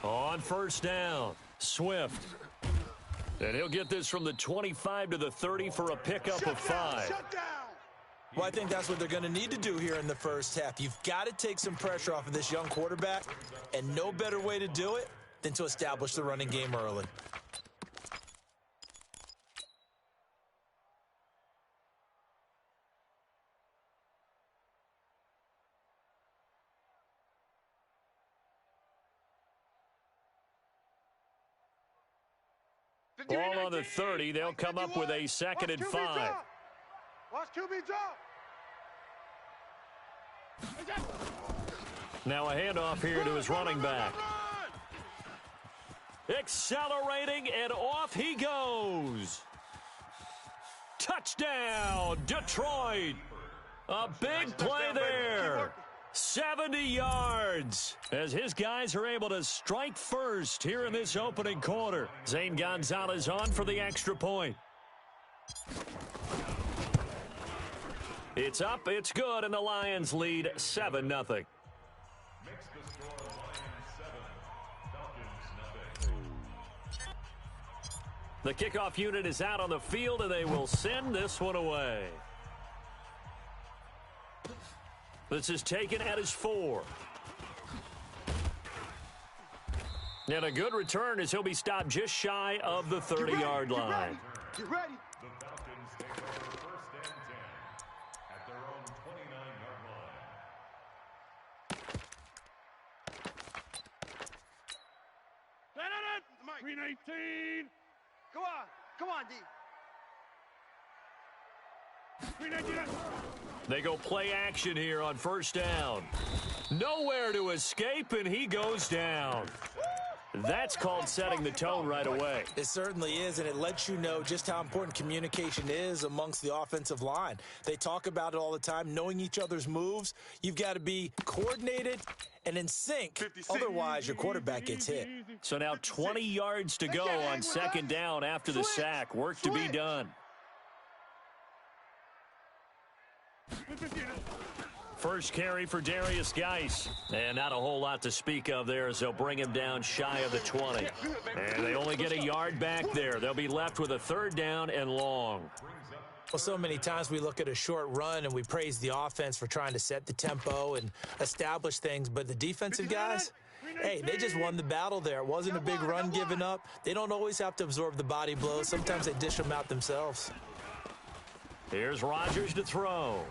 On first down, Swift. And he'll get this from the 25 to the 30 for a pickup of 5. Well, I think that's what they're going to need to do here in the first half. You've got to take some pressure off of this young quarterback, and no better way to do it than to establish the running game early. Ball on the 30. They'll come up with a 2nd and 5. Watch QB drop. Now a handoff here to his running back. Accelerating, and off he goes. Touchdown, Detroit. A big play there. 70 yards as his guys are able to strike first here in this opening quarter. Zane Gonzalez on for the extra point. It's up, it's good, and the Lions lead 7-0. The kickoff unit is out on the field, and they will send this one away. This is taken at his 4. And a good return as he'll be stopped just shy of the 30-yard line. Get ready. The Falcons take over 1st and 10 at their own 29-yard line. Green 18. Come on, D. Green 18. They go play action here on first down. Nowhere to escape, and he goes down. That's called setting the tone right away. It certainly is, and it lets you know just how important communication is amongst the offensive line. They talk about it all the time, knowing each other's moves. You've got to be coordinated and in sync. Otherwise, your quarterback gets hit. So now 20 yards to go on 2nd down after the sack. Work to be done. First carry for Darius Geis. And not a whole lot to speak of there as they'll bring him down shy of the 20. And they only get a yard back there. They'll be left with a 3rd down and long. Well, so many times we look at a short run and we praise the offense for trying to set the tempo and establish things. But the defensive guys, hey, they just won the battle there. It wasn't a big run given up. They don't always have to absorb the body blows. Sometimes they dish them out themselves. Here's Rodgers to throw.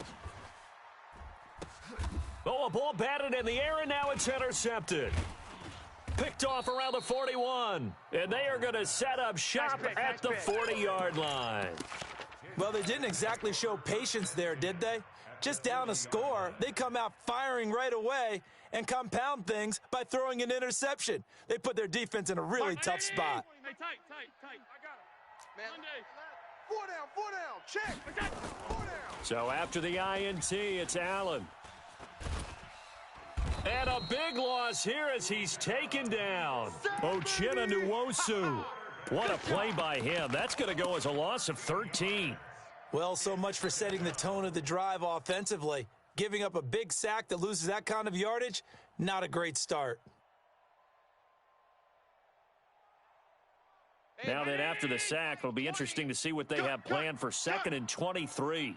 Oh, a ball batted in the air, and now it's intercepted. Picked off around the 41. And they are going to set up shop at the 40-yard line. Well, they didn't exactly show patience there, did they? Just down a score, they come out firing right away and compound things by throwing an interception. They put their defense in a really tough spot. Hey, tight. I got it. Man. 4 down. Check. 4 down. So after the INT, it's Allen. And a big loss here as he's taken down. Uchenna Nwosu. What a play by him. That's going to go as a loss of 13. Well, so much for setting the tone of the drive offensively. Giving up a big sack that loses that kind of yardage, not a great start. Now that after the sack, it'll be interesting to see what they have planned for 2nd and 23.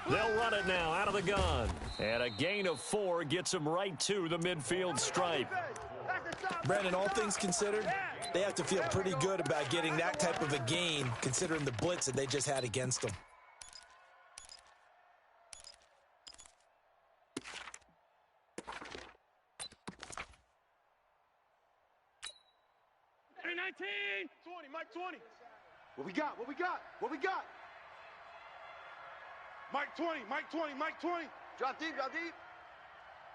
They'll run it now out of the gun. And a gain of 4 gets them right to the midfield stripe. Brandon, all things considered, they have to feel pretty good about getting that type of a gain, considering the blitz that they just had against them. Hey, 19. 20, Mike 20. What we got? Mike 20. Drop deep.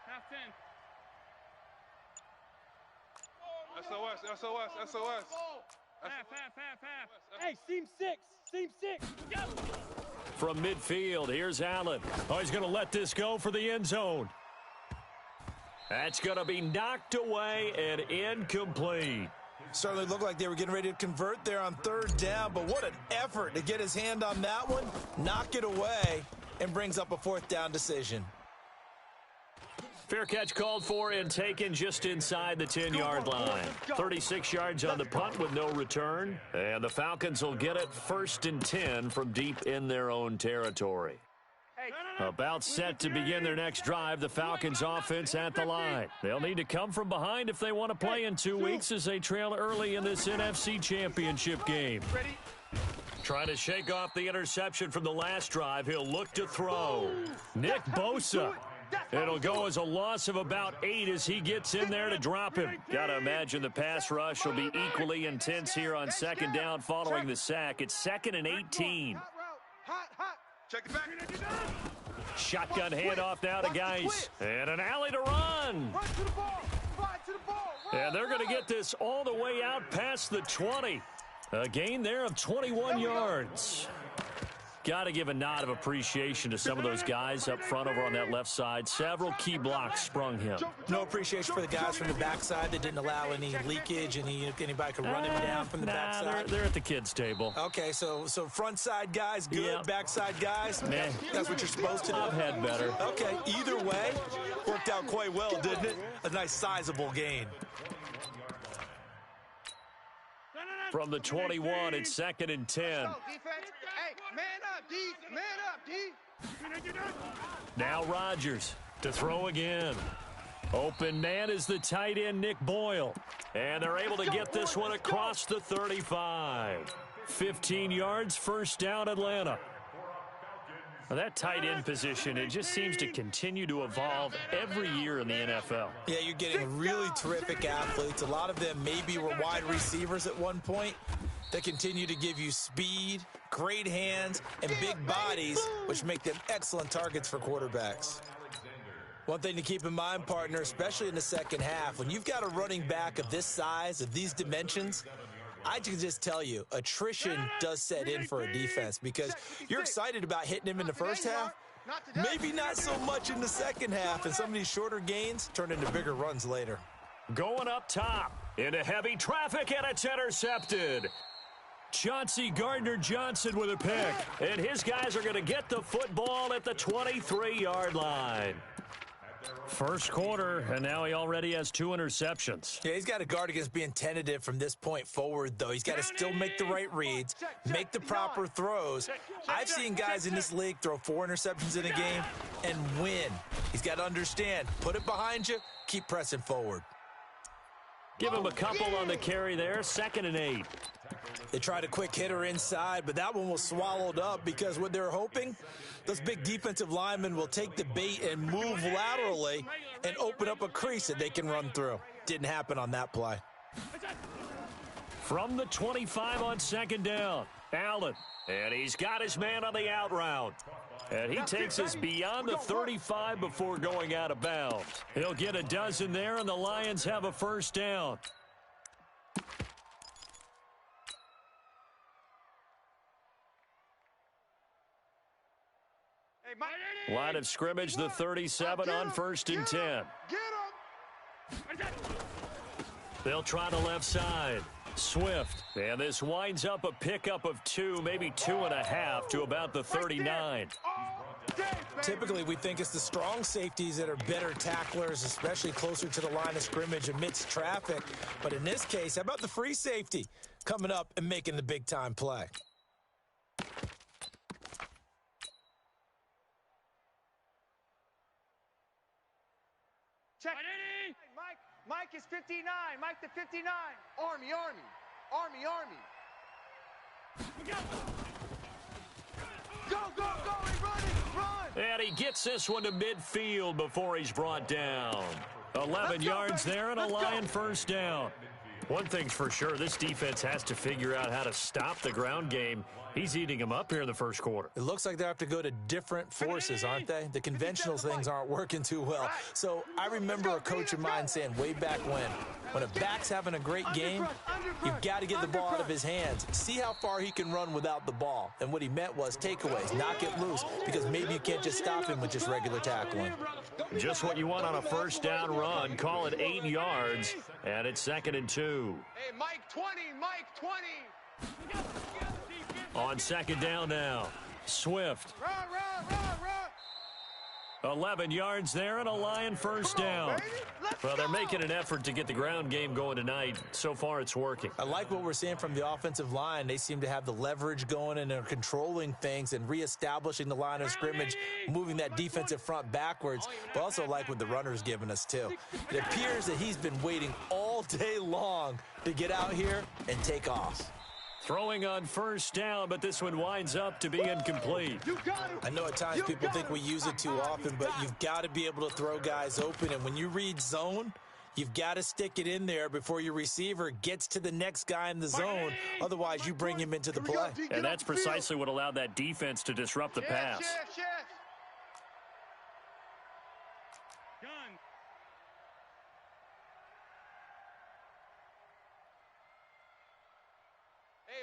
Half 10. SOS. Half. Hey, seam 6. Go. From midfield, here's Allen. Oh, he's going to let this go for the end zone. That's going to be knocked away and incomplete. Certainly looked like they were getting ready to convert there on 3rd down, but what an effort to get his hand on that one, knock it away, and brings up a 4th down decision. Fair catch called for and taken just inside the 10-yard line. 36 yards on the punt with no return. And the Falcons will get it 1st and 10 from deep in their own territory. About set to begin their next drive, the Falcons offense at the line. They'll need to come from behind if they want to play in 2 weeks as they trail early in this NFC Championship game. Trying to shake off the interception from the last drive. He'll look to throw. Nick Bosa. It'll go as a loss of about 8 as he gets in there to drop him. Got to imagine the pass rush will be equally intense here on 2nd down following the sack. It's 2nd and 18. Check it back. Shotgun handoff now to Geis. And an alley to run. Run to the ball. Fly to the ball. And they're going to get this all the way out past the 20. A gain there of 21 yards. Got to give a nod of appreciation to some of those guys up front over on that left side. Several key blocks sprung him. No appreciation for the guys from the backside that didn't allow any leakage, and anybody could run him down from the backside. They're at the kids' table. Okay, so front side guys good, Yeah. backside guys, Man, that's what you're supposed to do. I've had better. Okay, either way, worked out quite well, didn't it? A nice sizable gain. From the 21, it's 2nd and 10. Defense. Hey, man up, D. Man up, D. Now Rodgers to throw again. Open man is the tight end, Nick Boyle. And they're able to get this one across the 35. 15 yards, 1st down, Atlanta. Well, that tight end position, it just seems to continue to evolve every year in the NFL. Yeah, you're getting really terrific athletes. A lot of them maybe were wide receivers at one point. They continue to give you speed, great hands, and big bodies, which make them excellent targets for quarterbacks. One thing to keep in mind, partner, especially in the second half, when you've got a running back of this size, of these dimensions, I can just tell you, attrition does set in for a defense because you're excited about hitting him in the first half, maybe not so much in the second half, and some of these shorter gains turn into bigger runs later. Going up top into heavy traffic, and it's intercepted. Chauncey Gardner-Johnson with a pick, and his guys are going to get the football at the 23-yard line. First quarter, and now he already has 2 interceptions. Yeah, he's got to guard against being tentative from this point forward, though. He's got to still make the right reads, make the proper throws. I've seen guys in this league throw 4 interceptions in a game and win. He's got to understand, put it behind you, keep pressing forward. Give him a couple on the carry there, 2nd and 8. They tried a quick hitter inside, but that one was swallowed up because what they're hoping, those big defensive linemen will take the bait and move laterally and open up a crease that they can run through. Didn't happen on that play. From the 25 on 2nd down, Allen. And he's got his man on the out route. And he takes us beyond the 35 before going out of bounds. He'll get a dozen there, and the Lions have a 1st down. Line of scrimmage, the 37 on 1st and 10. Get him. They'll try the left side. Swift. And this winds up a pickup of 2, maybe 2.5 to about the 39. Typically, we think it's the strong safeties that are better tacklers, especially closer to the line of scrimmage amidst traffic. But in this case, how about the free safety coming up and making the big-time play? Check. Mike is 59. Mike the 59. Army. Go, run. And he gets this one to midfield before he's brought down. 11 yards there and a Lion 1st down. One thing's for sure, this defense has to figure out how to stop the ground game. He's eating them up here in the first quarter. It looks like they have to go to different forces, aren't they? The conventional things aren't working too well. So I remember a coach of mine saying way back when a back's having a great game, you've got to get the ball out of his hands. See how far he can run without the ball. And what he meant was takeaways, knock it loose, because maybe you can't just stop him with just regular tackling. Just what you want on a 1st down run. Call it 8 yards, and it's 2nd and 2. Hey, Mike 20. On 2nd down now, Swift. Run. 11 yards there and a Lion first down. Well, they're making an effort to get the ground game going tonight. So far, it's working. I like what we're seeing from the offensive line. They seem to have the leverage going and they're controlling things and reestablishing the line of scrimmage, moving that defensive front backwards, but also like what the runner's giving us too. It appears that he's been waiting all day long to get out here and take off. Throwing on first down, but this one winds up to be incomplete. I know at times people think we use it too often, but you've got to be able to throw guys open. And when you read zone, you've got to stick it in there before your receiver gets to the next guy in the zone. Otherwise, you bring him into the play. And that's precisely what allowed that defense to disrupt the pass.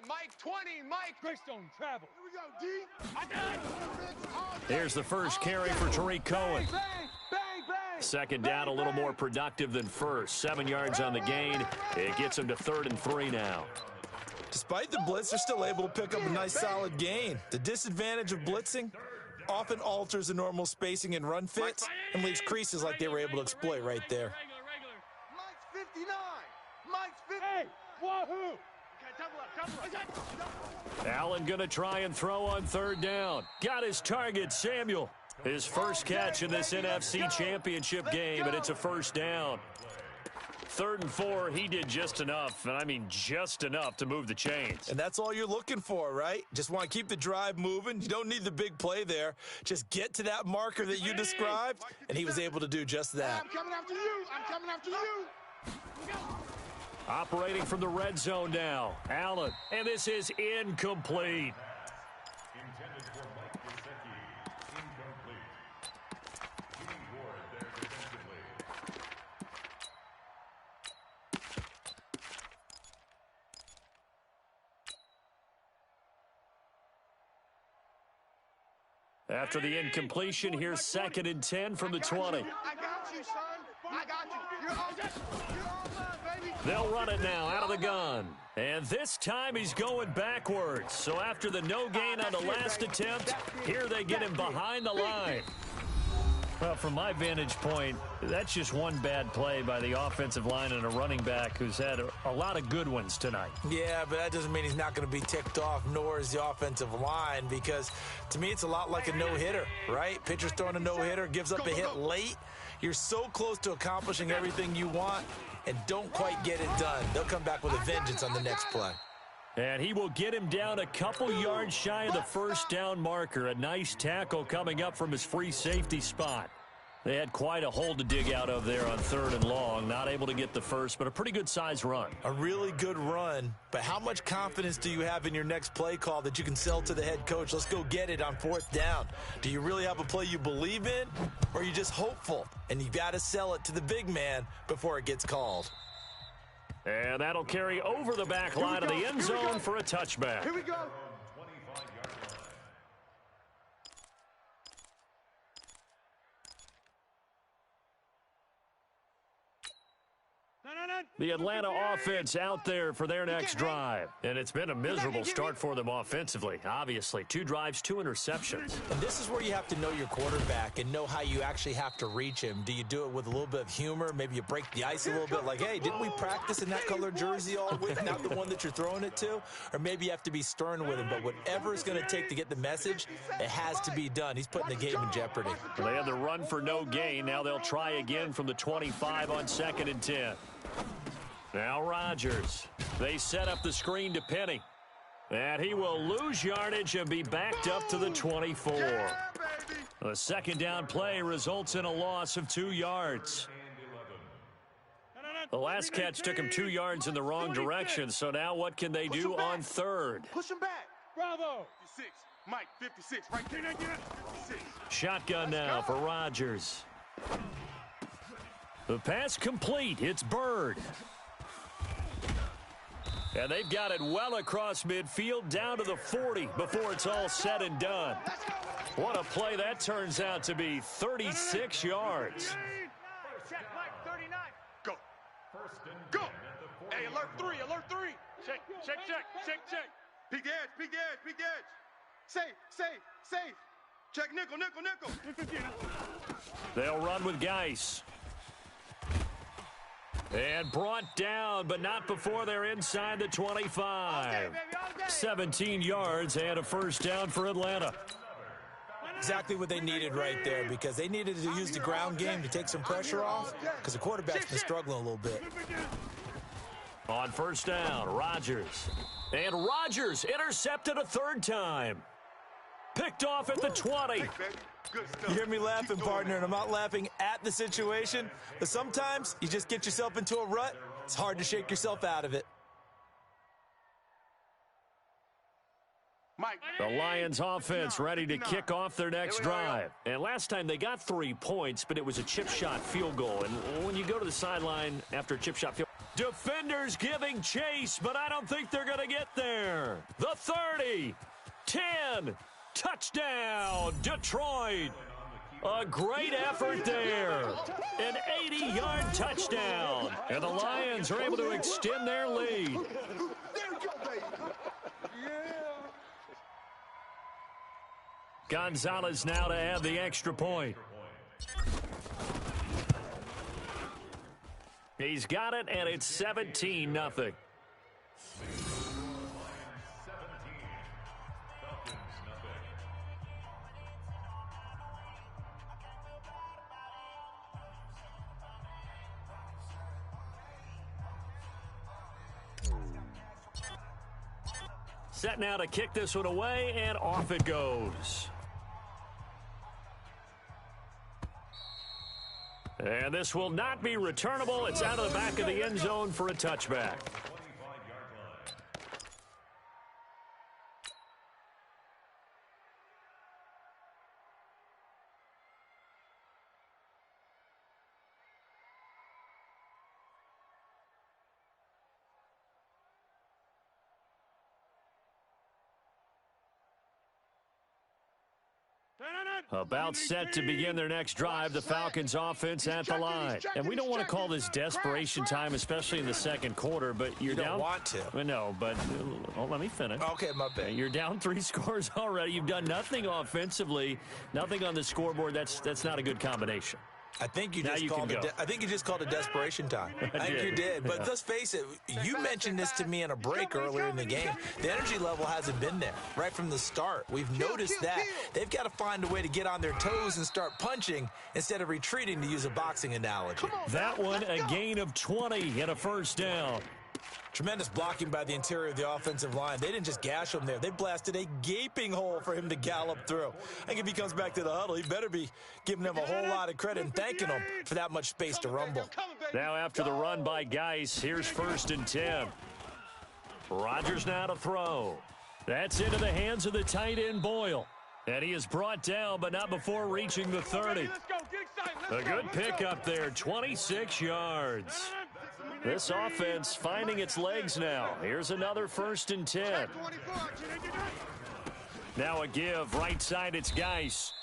Mike 20, Mike. Greystone, travel. Here we go, D. Here's the first carry for Tariq Cohen. Bang, bang, bang. Second down, a little more productive than first. 7 yards on the gain. It gets him to 3rd and 3 now. Despite the blitz, they're still able to pick up a nice solid gain. The disadvantage of blitzing often alters the normal spacing and run fits and leaves creases like they were able to exploit right there. Mike's 59. Mike's 50. Hey, wahoo. Allen going to try and throw on 3rd down. Got his target, Samuel. His first catch in this NFC Championship game, and it's a first down. 3rd and 4, he did just enough, and I mean just enough to move the chains. And that's all you're looking for, right? Just want to keep the drive moving. You don't need the big play there. Just get to that marker that you described, and he was able to do just that. I'm coming after you. I'm coming after you. Operating from the red zone now. Allen, and this is incomplete. Intended for Mike Gesicki. Incomplete. Gene Ward there defensively. After the incompletion, here's 2nd and 10 from the 20. I got you, son. I got you. You're all mine, baby. They'll run it now out of the gun. And this time he's going backwards. So after the no gain on the last attempt, here they get him behind the line. Well, from my vantage point, that's just one bad play by the offensive line and a running back who's had a lot of good ones tonight. Yeah, but that doesn't mean he's not going to be ticked off, nor is the offensive line, because to me it's a lot like a no-hitter, right? Pitcher's throwing a no-hitter, gives up a hit late. You're so close to accomplishing everything you want and don't quite get it done. They'll come back with a vengeance on the next play. And he will get him down a couple yards shy of the first down marker. A nice tackle coming up from his free safety spot. They had quite a hole to dig out of there on 3rd and long. Not able to get the first, but a pretty good-sized run. A really good run, but how much confidence do you have in your next play call that you can sell to the head coach? Let's go get it on 4th down. Do you really have a play you believe in, or are you just hopeful? And you got to sell it to the big man before it gets called. And that'll carry over the back line of the end zone for a touchback. Here we go. 25-yard line. The Atlanta offense out there for their next drive. And it's been a miserable start for them offensively, obviously. 2 drives, 2 interceptions. And this is where you have to know your quarterback and know how you actually have to reach him. Do you do it with a little bit of humor? Maybe you break the ice a little bit like, hey, didn't we practice in that color jersey all week, not the one that you're throwing it to? Or maybe you have to be stern with him. But whatever it's going to take to get the message, it has to be done. He's putting the game in jeopardy. They had the run for no gain. Now they'll try again from the 25 on 2nd and 10. Now Rodgers. They set up the screen to Penny. And he will lose yardage and be backed up to the 24. The 2nd down play results in a loss of 2 yards. The last catch took him 2 yards in the wrong direction, so now what can they do on 3rd? Push him back. Bravo. 56. Mike, 56. Right there. 56. Shotgun now for Rodgers. The pass complete. It's Bird. And they've got it well across midfield down to the 40 before it's all said and done. What a play that turns out to be. 36 yards. Check, Mike, 39. Go. Go. Hey, alert 3, alert 3. Check. Peek edge, peek edge, peek edge. Safe. Check nickel. They'll run with Geis. And brought down, but not before they're inside the 25. 17 yards and a first down for Atlanta. Exactly what they needed right there, because they needed to use the ground game to take some pressure off, because the quarterback's been struggling a little bit. On first down, Rodgers. And Rodgers intercepted a third time. Picked off at the 20. You hear me laughing, partner, and I'm not laughing at the situation, but sometimes you just get yourself into a rut. It's hard to shake yourself out of it. The Lions offense ready to kick off their next drive. And last time they got 3 points, but it was a chip shot field goal. And when you go to the sideline after a chip shot field goal, defenders giving chase, but I don't think they're going to get there. The 30, 10, touchdown, Detroit. A great effort there. An 80-yard touchdown. And the Lions are able to extend their lead. Gonzalez now to have the extra point. He's got it, and it's 17-0. Set now to kick this one away, and off it goes. And this will not be returnable. It's out of the back of the end zone for a touchback. About set to begin their next drive, the Falcons offense at the line. And we don't want to call this desperation time, especially in the second quarter, but you're down. You don't want to. No, but let me finish. Okay, my bad. You're down 3 scores already. You've done nothing offensively, nothing on the scoreboard. That's not a good combination. I think you just called it desperation time. I think you did. But let's face it, you mentioned this to me in a break earlier in the game. The energy level hasn't been there right from the start. We've noticed that. They've got to find a way to get on their toes and start punching instead of retreating, to use a boxing analogy. That one, a gain of 20 and a first down. Tremendous blocking by the interior of the offensive line. They didn't just gash him there. They blasted a gaping hole for him to gallop through. I think if he comes back to the huddle, he better be giving them a whole lot of credit and thanking them for that much space to rumble. Now after the run by Geis, here's 1st and 10. Rodgers now to throw. That's into the hands of the tight end Boyle. And he is brought down, but not before reaching the 30. A good pickup there, 26 yards. This offense finding its legs now. Here's another 1st and 10. Now a give. Right side, it's Geis.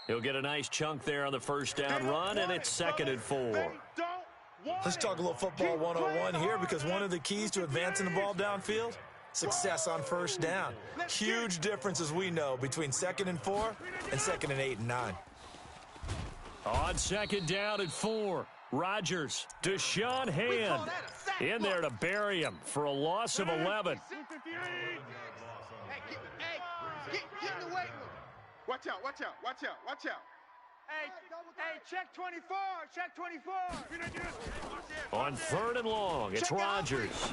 He'll get a nice chunk there on the first down run, and it's 2nd and 4. Let's talk a little football 101 here, because one of the keys to advancing the ball downfield, success on first down. Huge difference, as we know, between 2nd and 4 and 2nd and 8 and 9. On 2nd down at 4. Rodgers, Deshaun Hand in there to bury him for a loss of 11. Get in the way. Watch out. Hey, check 24. Check 24. On 3rd and long, it's Rodgers.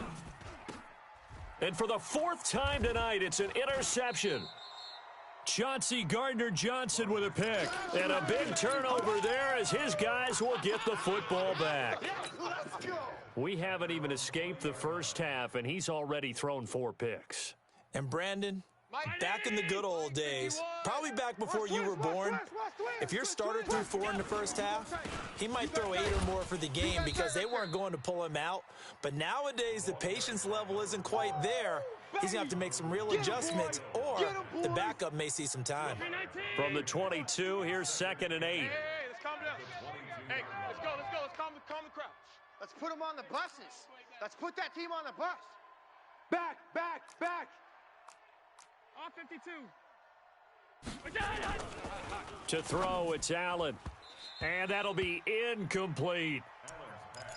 And for the 4th time tonight, it's an interception. Chauncey Gardner-Johnson with a pick. And a big turnover there as his guys will get the football back. We haven't even escaped the first half, and he's already thrown 4 picks. And Brandon, back in the good old days, probably back before you were born, if your starter threw 4 in the first half, he might throw 8 or more for the game because they weren't going to pull him out. But nowadays, the patience level isn't quite there. He's going to have to make some real adjustments, or the backup may see some time. From the 22, here's 2nd and 8. Hey, let's calm down. Hey, let's go. Let's calm the crowd. Let's put them on the buses. Let's put that team on the bus. Back. On 52. To throw, it's Allen. And that'll be incomplete.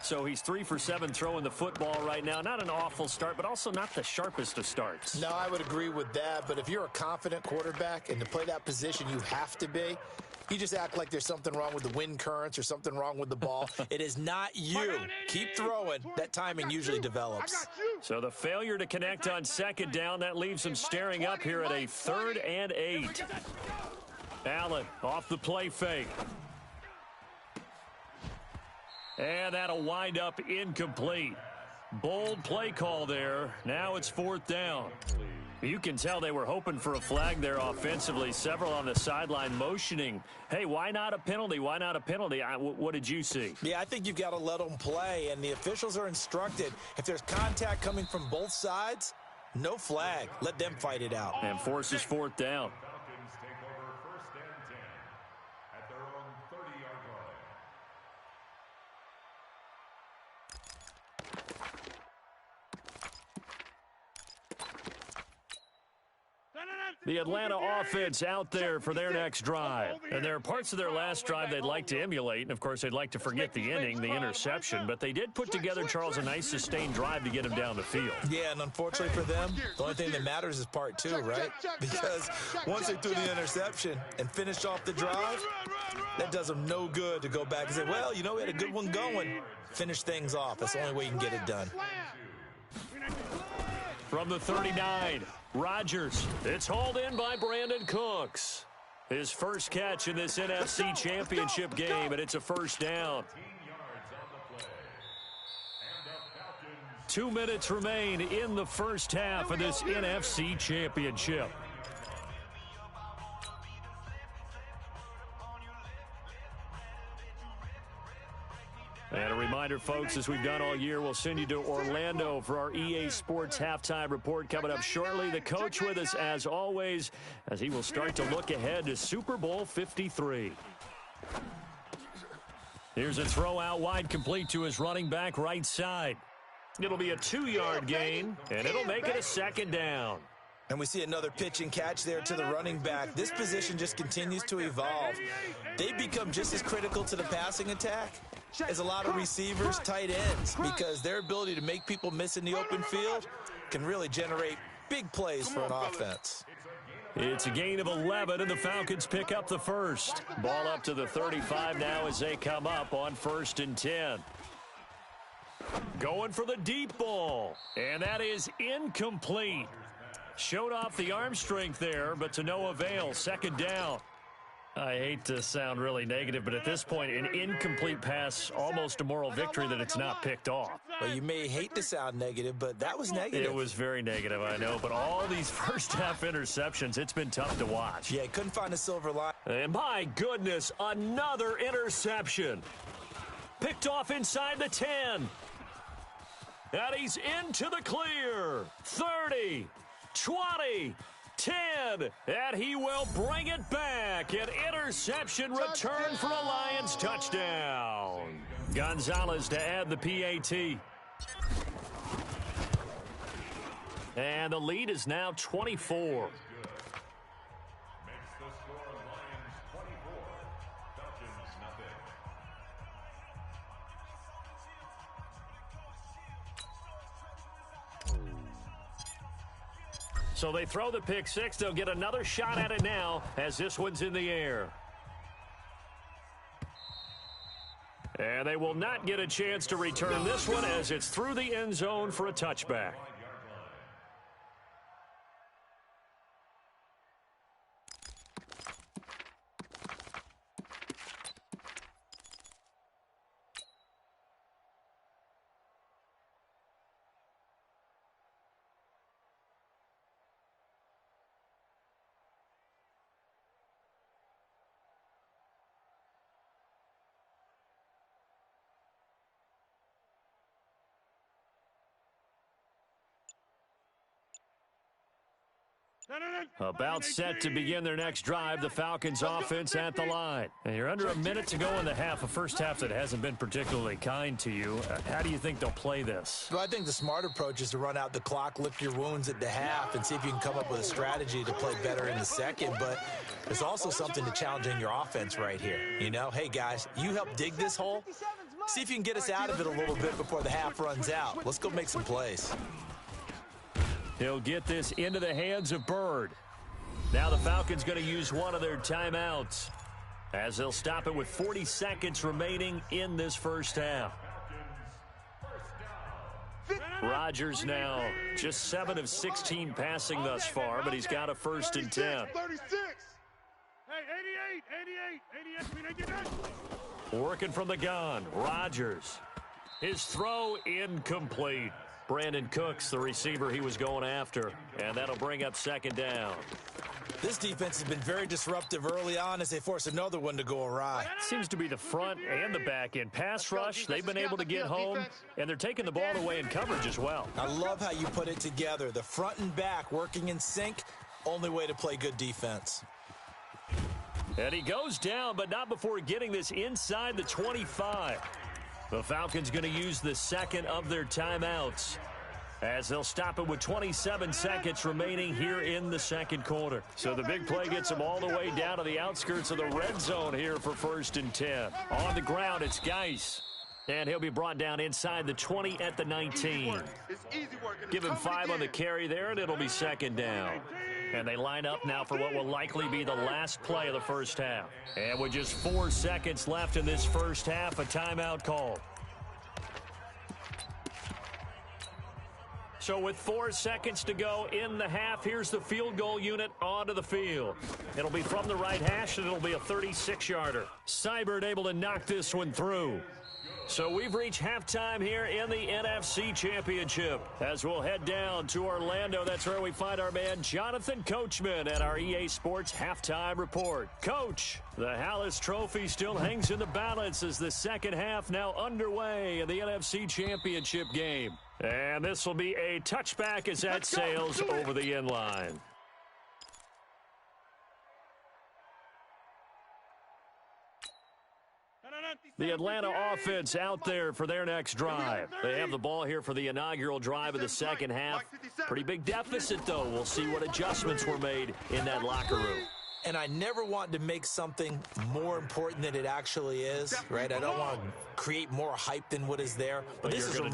So he's 3 for 7 throwing the football right now. Not an awful start, but also not the sharpest of starts. No, I would agree with that. But if you're a confident quarterback and to play that position, you have to be. You just act like there's something wrong with the wind currents or something wrong with the ball. It is not you. Keep throwing. That timing usually develops. So the failure to connect on second down, that leaves him staring up here at a 3rd and 8. Allen off the play fake. And that'll wind up incomplete. Bold play call there. Now it's 4th down. You can tell they were hoping for a flag there offensively. Several on the sideline motioning, hey, why not a penalty? Why not a penalty? What did you see? Yeah, I think you've got to let them play, and the officials are instructed. If there's contact coming from both sides, no flag. Let them fight it out. And forces 4th down. Falcons take over 1st and 10 at their own 30-yard line. The Atlanta offense out there for their next drive. And there are parts of their last drive they'd like to emulate. And, of course, they'd like to forget the inning, the interception. But they did put together, Charles, a nice sustained drive to get him down the field. Yeah, and unfortunately for them, the only thing that matters is part 2, right? Because once they threw the interception and finished off the drive, that does them no good to go back and say, well, you know, we had a good one going. Finish things off. That's the only way you can get it done. From the 39, Rodgers. It's hauled in by Brandon Cooks. His first catch in this NFC Championship game, and it's a 1st down. 2 minutes remain in the first half of this NFC Championship. And a reminder, folks, as we've done all year, we'll send you to Orlando for our EA Sports Halftime Report coming up shortly. The coach with us, as always, as he will start to look ahead to Super Bowl 53. Here's a throw out wide, complete to his running back right side. It'll be a 2-yard gain, and it'll make it a 2nd down. And we see another pitch and catch there to the running back. This position just continues to evolve. They become just as critical to the passing attack as a lot of receivers, tight ends, because their ability to make people miss in the open field can really generate big plays for an offense. It's a gain of 11, and the Falcons pick up the first. Ball up to the 35 now as they come up on 1st and 10. Going for the deep ball, and that is incomplete. Showed off the arm strength there, but to no avail. 2nd down. I hate to sound really negative, but at this point, an incomplete pass, almost a moral victory that it's not picked off. Well, you may hate to sound negative, but that was negative. It was very negative, I know, but all these first-half interceptions, it's been tough to watch. Yeah, couldn't find a silver line. And my goodness, another interception. Picked off inside the 10. And he's into the clear. 30, 20, 10, and he will bring it back. An interception return for a Lions touchdown. Gonzalez to add the PAT. And the lead is now 24. So they throw the pick six. They'll get another shot at it now as this one's in the air. And they will not get a chance to return this one as it's through the end zone for a touchback. About set to begin their next drive, the Falcons offense at the line. And you're under a minute to go in the half, a first half that hasn't been particularly kind to you. How do you think they'll play this? Well, I think the smart approach is to run out the clock, lick your wounds at the half, and see if you can come up with a strategy to play better in the second. But there's also something to challenging your offense right here. You know, hey, guys, you help dig this hole. See if you can get us out of it a little bit before the half runs out. Let's go make some plays. He'll get this into the hands of Bird. Now the Falcons going to use one of their timeouts as they'll stop it with 40 seconds remaining in this first half. Rodgers now just 7 of 16 passing thus far, but he's got a 1st and 10. 36. Hey, 88. Working from the gun, Rodgers. His throw incomplete. Brandon Cooks, the receiver he was going after, and that'll bring up 2nd down. This defense has been very disruptive early on as they force another one to go awry. Seems to be the front and the back end. Pass rush, they've been able to get home, and they're taking the ball away in coverage as well. I love how you put it together. The front and back working in sync, only way to play good defense. And he goes down, but not before getting this inside the 25. The Falcons going to use the second of their timeouts as they'll stop it with 27 seconds remaining here in the second quarter. So the big play gets them all the way down to the outskirts of the red zone here for 1st and 10. On the ground, it's Geis. And he'll be brought down inside the 20 at the 19. Give him 5 on the carry there, and it'll be 2nd down. And they line up now for what will likely be the last play of the first half. And with just 4 seconds left in this first half, a timeout call. So with 4 seconds to go in the half, here's the field goal unit onto the field. It'll be from the right hash, and it'll be a 36-yarder. Seibert able to knock this one through. So we've reached halftime here in the NFC Championship. As we'll head down to Orlando, that's where we find our man Jonathan Coachman at our EA Sports Halftime Report. Coach, the Hallis Trophy still hangs in the balance as the second half now underway in the NFC Championship game. And this will be a touchback as that sails over the end line. The Atlanta offense out there for their next drive. They have the ball here for the inaugural drive of the second half. Pretty big deficit, though. We'll see what adjustments were made in that locker room. And I never want to make something more important than it actually is, right? I don't want to create more hype than what is there. But this is I'm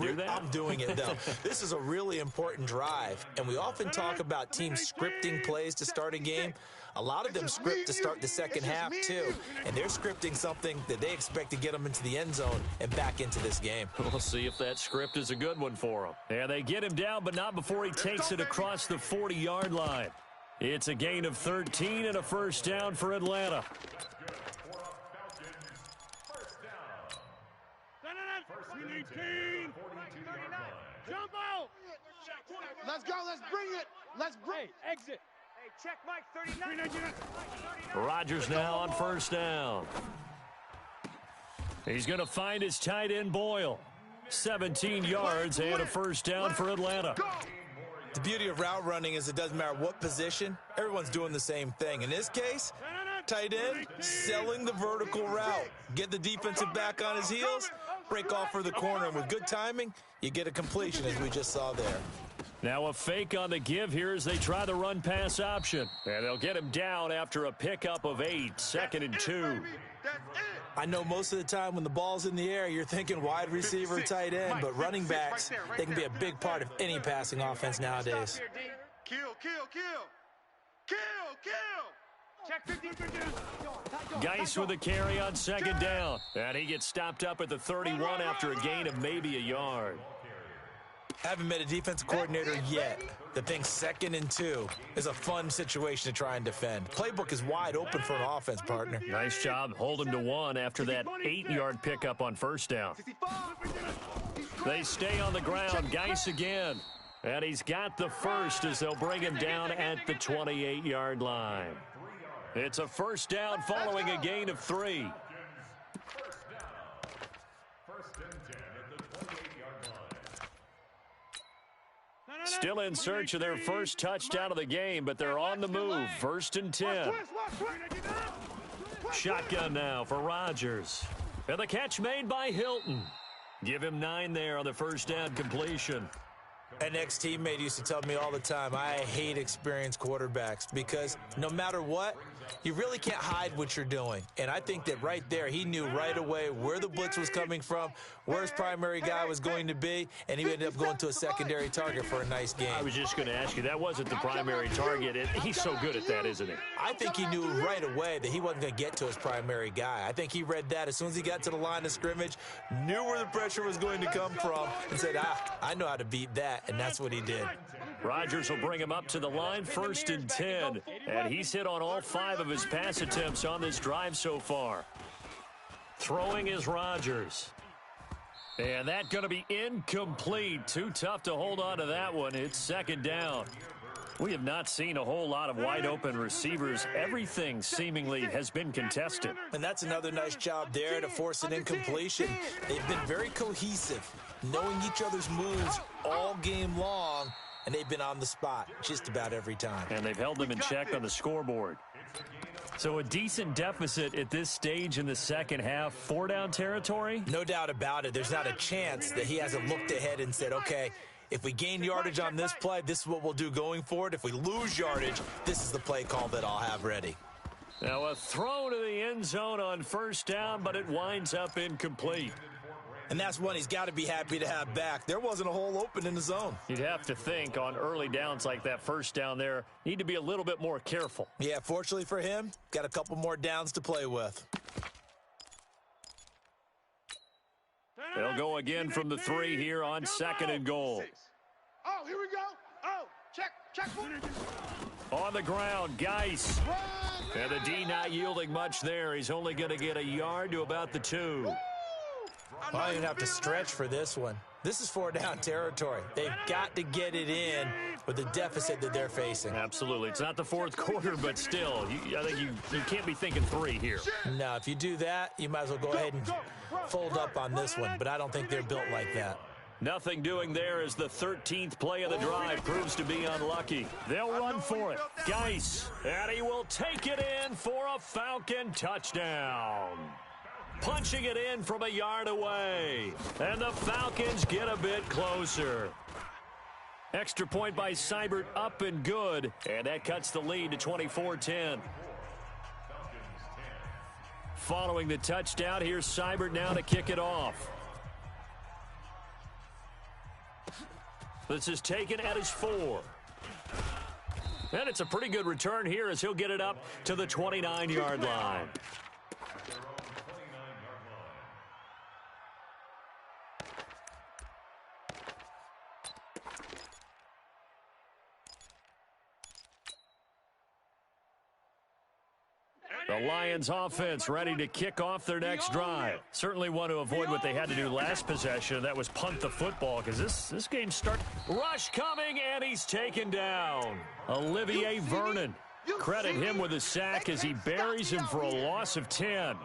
doing it, though. This is a really important drive. And we often talk about teams scripting plays to start a game. A lot of them script to start the second half, too. And they're scripting something that they expect to get them into the end zone and back into this game. We'll see if that script is a good one for them. And they get him down, but not before he takes it across the 40-yard line. It's a gain of 13 and a first down for Atlanta. Jump out! Let's go, let's bring it! Let's bring it! Exit! Hey, check Mike 39. Rodgers now on first down. He's going to find his tight end Boyle. 17 yards and a first down for Atlanta. The beauty of route running is it doesn't matter what position, everyone's doing the same thing. In this case, tight end, selling the vertical route. Get the defensive back on his heels, break off for the corner, and with good timing, you get a completion as we just saw there. Now a fake on the give here as they try the run-pass option. And they'll get him down after a pickup of 8, 2nd and 2. I know most of the time when the ball's in the air, you're thinking wide receiver, tight end, but running backs, they can be a big part of any passing offense nowadays. Kill, kill, kill! Kill, kill! Check 50. Geis with a carry on second down. And he gets stopped up at the 31 after a gain of maybe a yard. Haven't met a defensive coordinator yet that thinks 2nd and 2 is a fun situation to try and defend. Playbook is wide open for an offense, partner. Nice job holding to 1 after that 8-yard pickup on first down. They stay on the ground. Geis again. And he's got the first as they'll bring him down at the 28-yard line. It's a first down following a gain of 3. First and 10 at the 28-yard line. Still in search of their first touchdown of the game, but they're on the move. 1st and 10. Shotgun now for Rodgers. And the catch made by Hilton. Give him 9 there on the first down completion. An ex-teammate used to tell me all the time, I hate experienced quarterbacks because no matter what, you really can't hide what you're doing. And I think that right there, he knew right away where the blitz was coming from, where his primary guy was going to be, and he ended up going to a secondary target for a nice game. I was just going to ask you, that wasn't the primary target. He's so good at that, isn't he? I think he knew right away that he wasn't going to get to his primary guy. I think he read that as soon as he got to the line of scrimmage, knew where the pressure was going to come from, and said, I know how to beat that, and that's what he did. Rodgers will bring him up to the line, 1st and 10. And he's hit on all 5 of his pass attempts on this drive so far. Throwing is Rodgers. And that's going to be incomplete. Too tough to hold on to that one. It's 2nd down. We have not seen a whole lot of wide-open receivers. Everything seemingly has been contested. And that's another nice job there to force an incompletion. They've been very cohesive, knowing each other's moves all game long, and they've been on the spot just about every time. And they've held them in check on the scoreboard. So a decent deficit at this stage in the second half. 4-down territory? No doubt about it. There's not a chance that he hasn't looked ahead and said, okay, if we gain yardage on this play, this is what we'll do going forward. If we lose yardage, this is the play call that I'll have ready. Now a throw to the end zone on 1st down, but it winds up incomplete. And that's one he's got to be happy to have back. There wasn't a hole open in the zone. You'd have to think on early downs like that 1st down there, need to be a little bit more careful. Yeah, fortunately for him, got a couple more downs to play with. They'll go again from the 3 here on 2nd and goal. Oh, here we go. Oh, check. On the ground, Geis. And the D not yielding much there. He's only going to get a yard to about the 2. I don't even have to stretch for this one. This is 4-down territory. They've got to get it in with the deficit that they're facing. Absolutely. It's not the 4th quarter, but still, I think you can't be thinking 3 here. No, if you do that, you might as well go ahead and fold up on this one, but I don't think they're built like that. Nothing doing there as the 13th play of the drive proves to be unlucky. They'll run for it. Geis, and he will take it in for a Falcon touchdown. Punching it in from a yard away. And the Falcons get a bit closer. Extra point by Seibert up and good. And that cuts the lead to 24-10. Following the touchdown, here's Seibert now to kick it off. This is taken at his 4. And it's a pretty good return here as he'll get it up to the 29-yard line. The Lions offense ready to kick off their next drive. Certainly want to avoid what they had to do last possession. That was punt the football because this game starts. Rush coming, and he's taken down. Olivier Vernon. Credit him with a sack as he buries him for a loss of 10.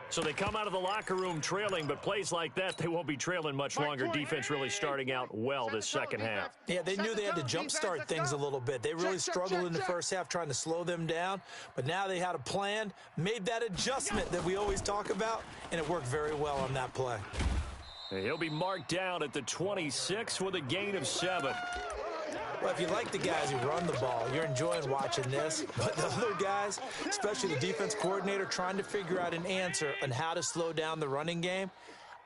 So they come out of the locker room trailing, but plays like that, they won't be trailing much longer. Defense really starting out well this second half. Yeah, they knew they had to jumpstart things a little bit. They really struggled in the first half trying to slow them down, but now they had a plan, made that adjustment that we always talk about, and it worked very well on that play. He'll be marked down at the 26 with a gain of 7. Well, if you like the guys who run the ball, you're enjoying watching this. But the other guys, especially the defense coordinator, trying to figure out an answer on how to slow down the running game,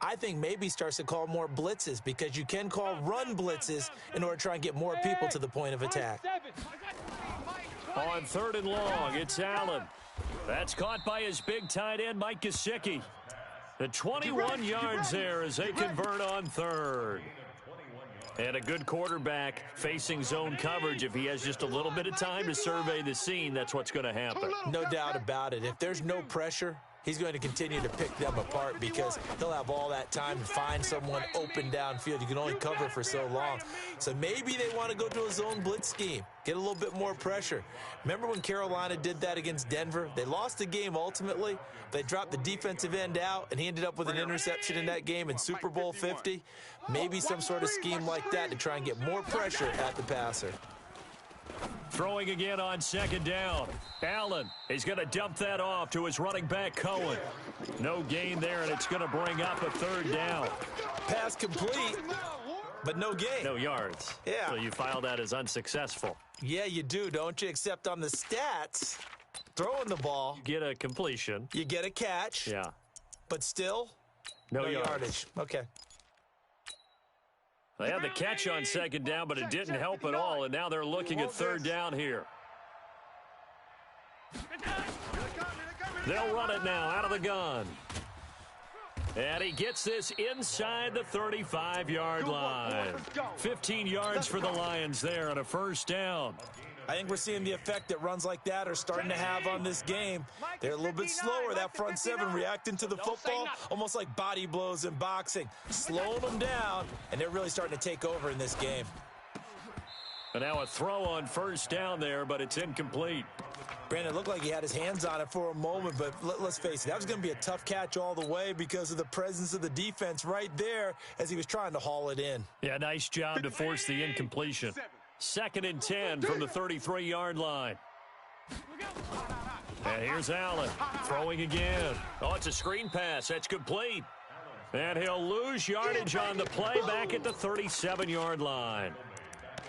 I think maybe starts to call more blitzes because you can call run blitzes in order to try and get more people to the point of attack. On 3rd and long, it's Allen. That's caught by his big tight end, Mike Gesicki. The 21 yards there as they convert on 3rd. And a good quarterback facing zone coverage. If he has just a little bit of time to survey the scene, that's what's going to happen. No doubt about it. If there's no pressure, he's going to continue to pick them apart because he'll have all that time to find someone open downfield. You can only cover for so long. So maybe they want to go to a zone blitz scheme, get a little bit more pressure. Remember when Carolina did that against Denver? They lost the game ultimately. They dropped the defensive end out, and he ended up with an interception in that game in Super Bowl 50. Maybe some sort of scheme like that to try and get more pressure at the passer. Throwing again on second down. Allen, he's going to dump that off to his running back, Cohen. No gain there, and it's going to bring up a third down. Pass complete, but no gain. No yards. Yeah. So you file that as unsuccessful. Yeah, you do, don't you? Except on the stats, throwing the ball. You get a completion. You get a catch. Yeah. But still, no yardage. Okay. They had the catch on second down, but it didn't help at all, and now they're looking at third down here. They'll run it now out of the gun. And he gets this inside the 35-yard line. 15 yards for the Lions there on a first down. I think we're seeing the effect that runs like that are starting to have on this game. They're a little bit slower, that front seven, reacting to the football, almost like body blows in boxing, slowing them down, and they're really starting to take over in this game. And now a throw on first down there, but it's incomplete. Brandon, it looked like he had his hands on it for a moment, but let's face it, that was going to be a tough catch all the way because of the presence of the defense right there as he was trying to haul it in. Yeah, nice job to force the incompletion. 2nd and 10 from the 33-yard line. And here's Allen throwing again. Oh, it's a screen pass. That's complete. And he'll lose yardage on the play back at the 37-yard line.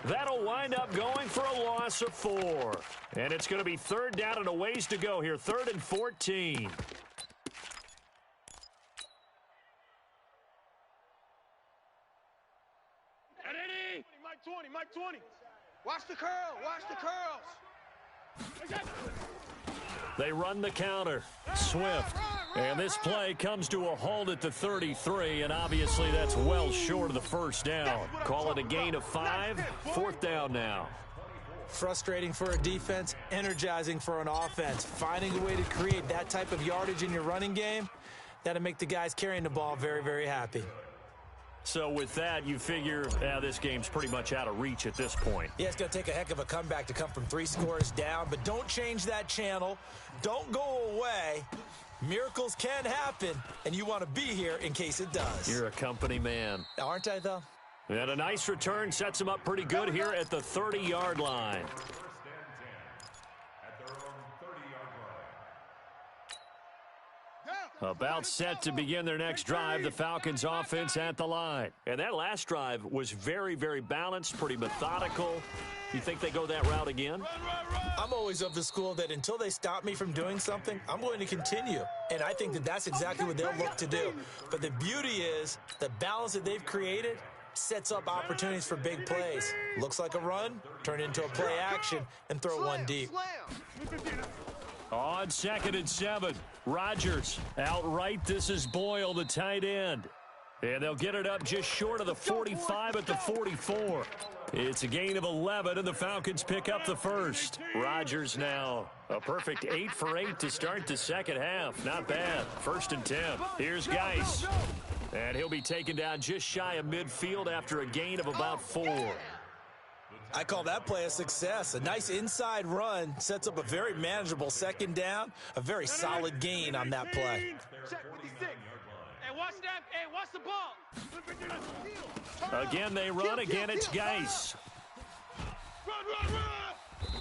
That'll wind up going for a loss of 4. And it's going to be third down and a ways to go here. 3rd and 14. Mike 20. Watch the curl. Watch the curls. They run the counter. Swift. And this play comes to a halt at the 33, and obviously that's well short of the first down. Call it a gain of 5. 4th down now. Frustrating for a defense, energizing for an offense. Finding a way to create that type of yardage in your running game, that'll make the guys carrying the ball very, very happy. So with that, you figure this game's pretty much out of reach at this point. Yeah, it's going to take a heck of a comeback to come from 3 scores down, but don't change that channel. Don't go away. Miracles can happen, and you want to be here in case it does. You're a company man. Aren't I, though? And a nice return sets him up pretty good here at the 30-yard line. About set to begin their next drive, the Falcons offense at the line. And that last drive was very, very balanced, pretty methodical. You think they go that route again? I'm always of the school that until they stop me from doing something, I'm going to continue. And I think that that's exactly what they'll look to do. But the beauty is the balance that they've created sets up opportunities for big plays. Looks like a run, turn into a play action, and throw one deep. On 2nd and 7, Rodgers outright. This is Boyle, the tight end. And they'll get it up just short of the 45 at the 44. It's a gain of 11, and the Falcons pick up the first. Rodgers now a perfect 8 for 8 to start the second half. Not bad. 1st and 10. Here's Geis. And he'll be taken down just shy of midfield after a gain of about 4. I call that play a success. A nice inside run sets up a very manageable second down, a very solid gain on that play. Hey, watch that. Hey, watch the ball. Again, they run. Again, it's Geis.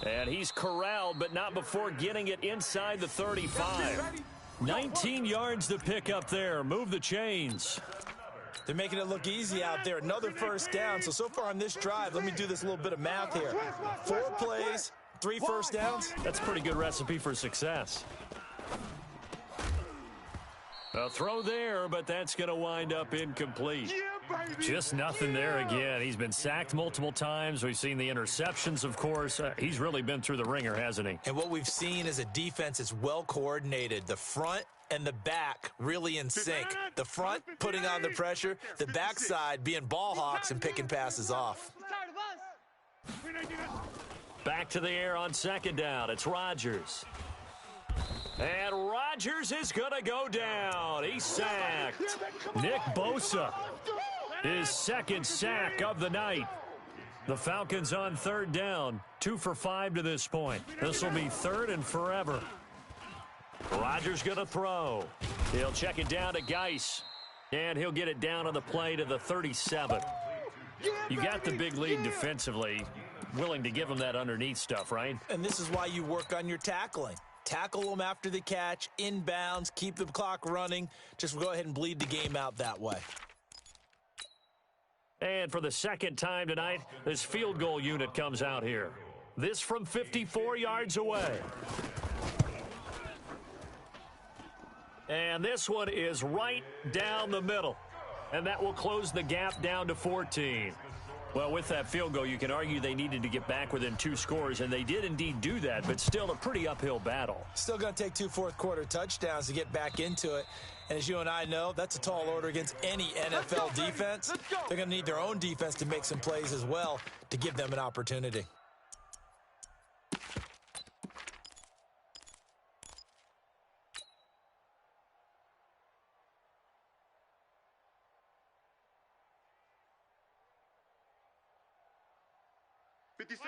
And he's corralled, but not before getting it inside the 35. 19 yards to pick up there. Move the chains. They're making it look easy out there. Another first down. So far on this drive, let me do this little bit of math here. 4 plays, 3 first downs. That's a pretty good recipe for success. A throw there, but that's going to wind up incomplete. Just nothing there again. He's been sacked multiple times. We've seen the interceptions, of course. He's really been through the ringer, hasn't he? And what we've seen is a defense that's well coordinated. The front and the back really in sync. The front putting on the pressure, the backside being ball hawks and picking passes off. Back to the air on second down. It's Rodgers. And Rodgers is going to go down. He's sacked. Nick Bosa, his second sack of the night. The Falcons on third down, 2 for 5 to this point. This will be third and forever. Rodgers going to throw. He'll check it down to Geis. And he'll get it down on the play to the 37. You got the big lead defensively. Willing to give him that underneath stuff, right? And this is why you work on your tackling. Tackle them after the catch, inbounds, keep the clock running. Just go ahead and bleed the game out that way. And for the second time tonight, this field goal unit comes out here. This from 54 yards away. And this one is right down the middle. And that will close the gap down to 14. Well, with that field goal, you can argue they needed to get back within 2 scores, and they did indeed do that, but still a pretty uphill battle. Still going to take 2 fourth-quarter touchdowns to get back into it. And as you and I know, that's a tall order against any NFL defense. They're going to need their own defense to make some plays as well to give them an opportunity.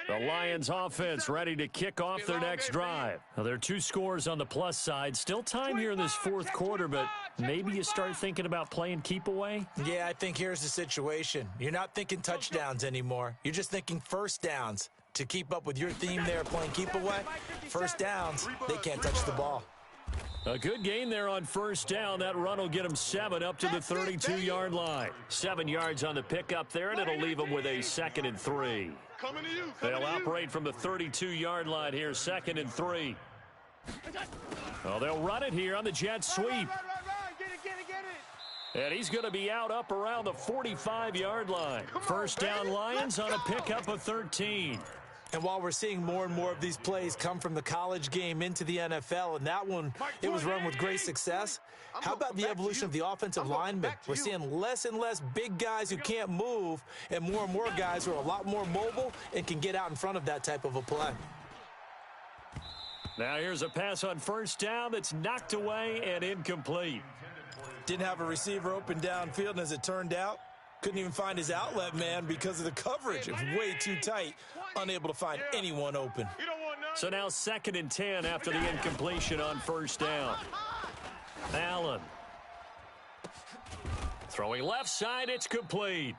The Lions offense ready to kick off their next drive. Now, there are 2 scores on the plus side. Still time here in this fourth quarter, but maybe you start thinking about playing keep away? Yeah, I think here's the situation. You're not thinking touchdowns anymore. You're just thinking first downs. To keep up with your theme there, playing keep away, first downs, they can't touch the ball. A good gain there on first down. That run will get him 7 up to the 32-yard line. 7 yards on the pickup there, and it'll leave him with a 2nd and 3. They'll operate from the 32-yard line here, 2nd and 3. Well, they'll run it here on the jet sweep. And he's going to be out up around the 45-yard line. First down Lions on a pickup of 13. And while we're seeing more and more of these plays come from the college game into the NFL, and that one, it was run with great success, how about the evolution of the offensive linemen? We're seeing less and less big guys who can't move and more guys who are a lot more mobile and can get out in front of that type of a play. Now here's a pass on first down that's knocked away and incomplete. Didn't have a receiver open downfield, and as it turned out, couldn't even find his outlet man because of the coverage. It was way too tight, unable to find anyone open. So now 2nd and 10 after the incompletion on first down. Allen. Throwing left side, it's complete.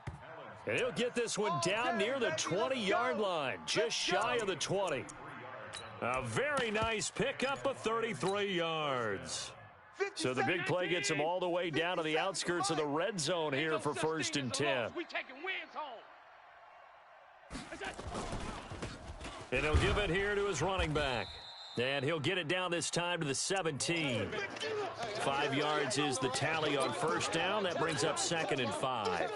And he'll get this one down near the 20-yard line, just shy of the 20. A very nice pickup of 33 yards. So the big play gets him all the way down to the outskirts of the red zone here for 1st and 10. And he'll give it here to his running back. And he'll get it down this time to the 17. 5 yards is the tally on first down. That brings up 2nd and 5.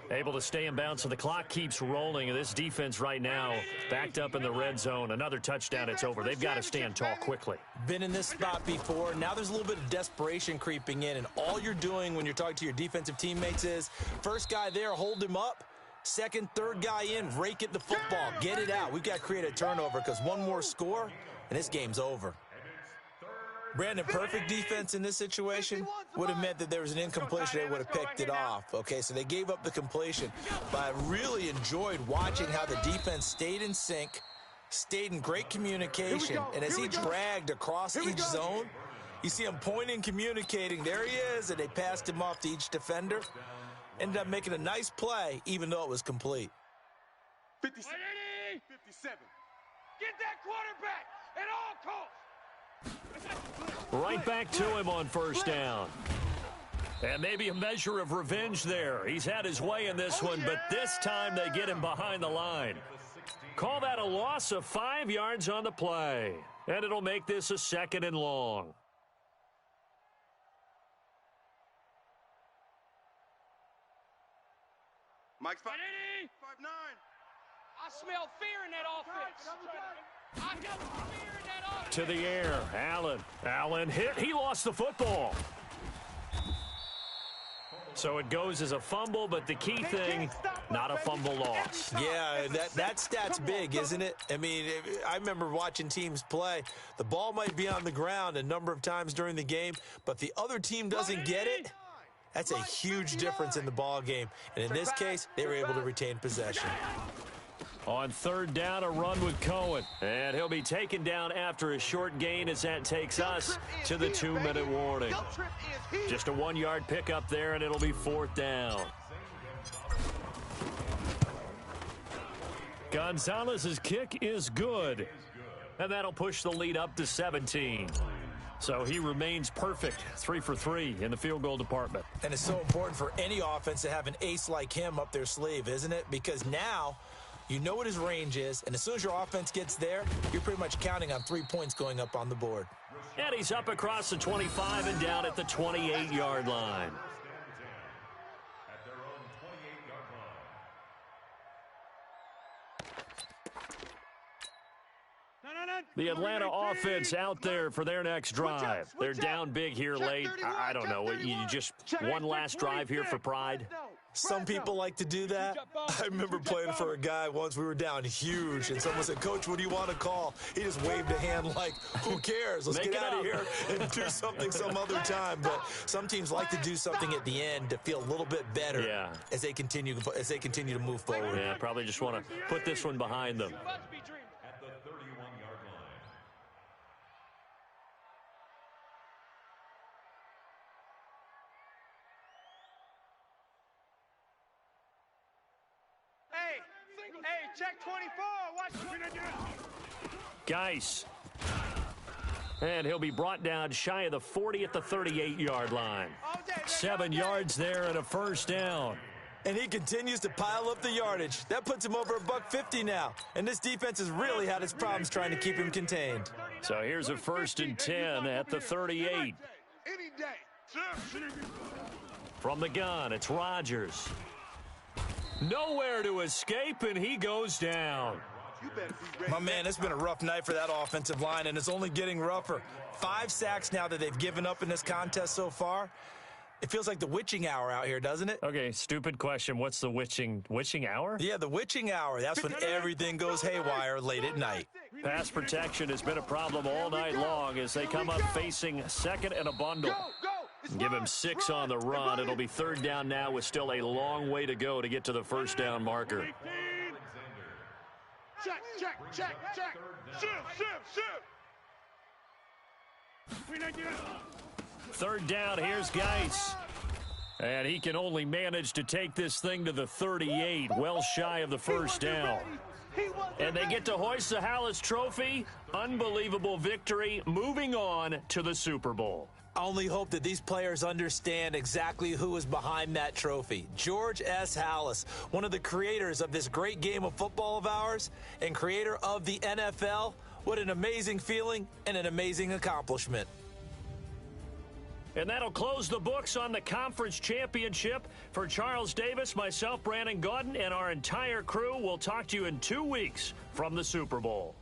Able to stay in bounds, so the clock keeps rolling. And this defense right now backed up in the red zone. Another touchdown, it's over. They've got to stand tall quickly. Been in this spot before. Now there's a little bit of desperation creeping in. And all you're doing when you're talking to your defensive teammates is, first guy there, hold him up. Second, third guy in, rake at the football. Get it out. We've got to create a turnover because one more score, and this game's over. Brandon, perfect defense in this situation would have meant that there was an incompletion. They would have picked it off. Okay, so they gave up the completion. But I really enjoyed watching how the defense stayed in sync, stayed in great communication. And as he dragged across each zone, you see him pointing, communicating. There he is, and they passed him off to each defender. Ended up making a nice play, even though it was complete. 57. Get that quarterback at all costs. Right back to him on first down. And maybe a measure of revenge there. He's had his way in this one, but this time they get him behind the line. Call that a loss of 5 yards on the play. And it'll make this a 2nd and long. Mike's 5'9". I smell fear in that offense. I got fear in that offense. To the air, Allen hit. He lost the football. So it goes as a fumble, but the key thing, not a fumble loss. Yeah, that stat's big, isn't it? I mean, I remember watching teams play. The ball might be on the ground a number of times during the game, but the other team doesn't get it. That's a huge difference in the ball game. And in this case, they were able to retain possession. On third down, a run with Cohen. And he'll be taken down after a short gain as that takes us to the 2-minute warning. Just a 1-yard pickup there, and it'll be fourth down. Gonzalez's kick is good. And that'll push the lead up to 17. So he remains perfect, 3 for 3 in the field goal department. And it's so important for any offense to have an ace like him up their sleeve, isn't it? Because now you know what his range is, and as soon as your offense gets there, you're pretty much counting on 3 points going up on the board. And he's up across the 25 and down at the 28-yard line. At their own 28-yard line. The Atlanta offense out there for their next drive. They're down big here late. I don't know. You just one last drive here for pride? Some people like to do that. I remember playing for a guy once. We were down huge, and someone said, "Coach, what do you want to call?" He just waved a hand like, "Who cares? Let's get out of here and do something some other time." But some teams like to do something at the end to feel a little bit better as they continue to move forward. Yeah, probably just want to put this one behind them. At the 31-yard line. Hey, check 24. Watch 24. Geis. And he'll be brought down shy of the 40 at the 38-yard line. 7 yards there and a first down. And he continues to pile up the yardage. That puts him over $150 now. And this defense has really had its problems trying to keep him contained. So here's a 1st and 10 at the 38. Any day. From the gun, it's Rodgers. Nowhere to escape, and he goes down. My man, it's been a rough night for that offensive line, and it's only getting rougher. 5 sacks now that they've given up in this contest so far. It feels like the witching hour out here, doesn't it? Okay, stupid question. What's the witching hour? Yeah, the witching hour. That's when everything goes haywire late at night. Pass protection has been a problem all night long as they come up facing second and a bundle. Give him 6 on the run. It'll be third down now with still a long way to go to get to the first down marker. Check. Shoot. Third down, here's Geis. And he can only manage to take this thing to the 38, well shy of the first down. And they get to hoist the Hallis Trophy. Unbelievable victory, moving on to the Super Bowl. I only hope that these players understand exactly who is behind that trophy. George S. Hallis, one of the creators of this great game of football of ours and creator of the NFL. What an amazing feeling and an amazing accomplishment. And that'll close the books on the conference championship. For Charles Davis, myself, Brandon Gaudin, and our entire crew, we'll talk to you in 2 weeks from the Super Bowl.